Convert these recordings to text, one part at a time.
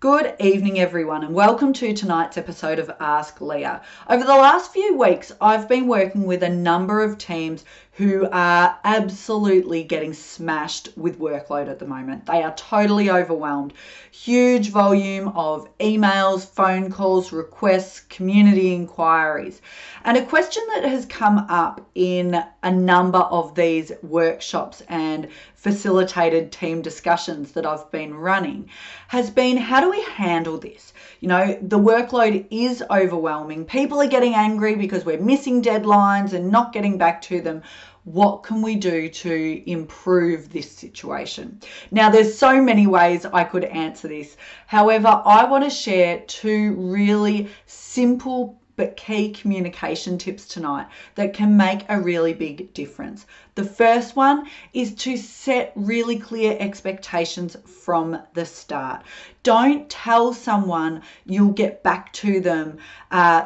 Good evening, everyone, and welcome to tonight's episode of Ask Leah. Over the last few weeks, I've been working with a number of teams who are absolutely getting smashed with workload at the moment. They are totally overwhelmed. Huge volume of emails, phone calls, requests, community inquiries. And a question that has come up in a number of these workshops and facilitated team discussions that I've been running has been, how do we handle this? You know, the workload is overwhelming. People are getting angry because we're missing deadlines and not getting back to them. What can we do to improve this situation? Now, there's so many ways I could answer this. However, I want to share two really simple but key communication tips tonight that can make a really big difference. The first one is to set really clear expectations from the start. Don't tell someone you'll get back to them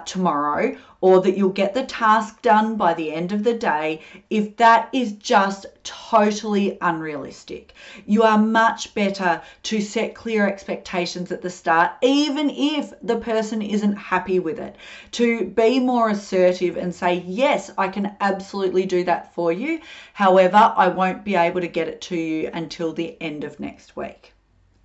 tomorrow or that you'll get the task done by the end of the day if that is just totally unrealistic. You are much better to set clear expectations at the start, even if the person isn't happy with it, to be more assertive and say, yes, I can absolutely do that for you. However, I won't be able to get it to you until the end of next week.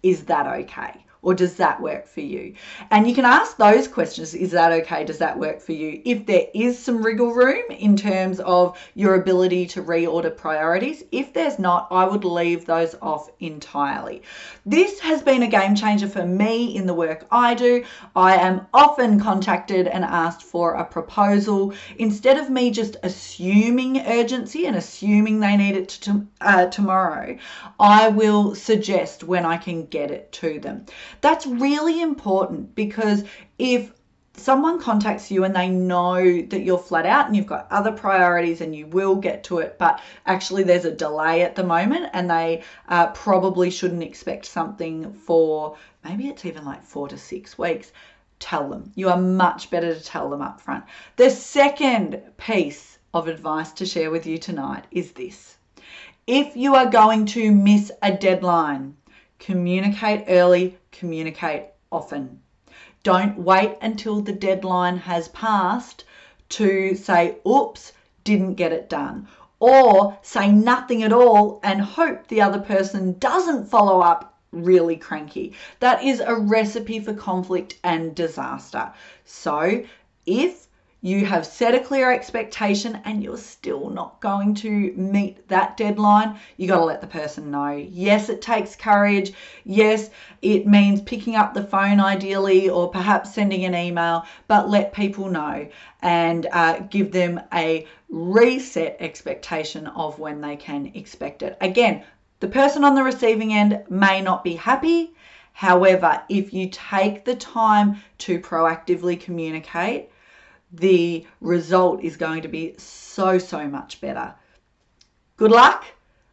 Is that okay? Or does that work for you? And you can ask those questions. Is that okay? Does that work for you? If there is some wriggle room in terms of your ability to reorder priorities, if there's not, I would leave those off entirely. This has been a game changer for me in the work I do. I am often contacted and asked for a proposal. Instead of me just assuming urgency and assuming they need it tomorrow, I will suggest when I can get it to them. That's really important, because if someone contacts you and they know that you're flat out and you've got other priorities and you will get to it, but actually there's a delay at the moment and they probably shouldn't expect something for maybe it's even like 4 to 6 weeks, tell them. You are much better to tell them up front. The second piece of advice to share with you tonight is this. If you are going to miss a deadline, communicate early, communicate often. Don't wait until the deadline has passed to say, oops, didn't get it done. Or say nothing at all and hope the other person doesn't follow up really cranky. That is a recipe for conflict and disaster. So if you have set a clear expectation and you're still not going to meet that deadline, you got to let the person know. Yes, it takes courage. Yes, it means picking up the phone ideally, or perhaps sending an email, but let people know and give them a reset expectation of when they can expect it. Again, the person on the receiving end may not be happy. However, if you take the time to proactively communicate, the result is going to be so much better. Good luck.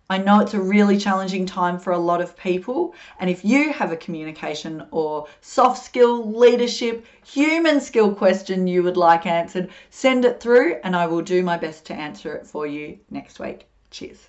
I know it's a really challenging time for a lot of people. And if you have a communication or soft skill, leadership, human skill question you would like answered, send it through and I will do my best to answer it for you next week. Cheers.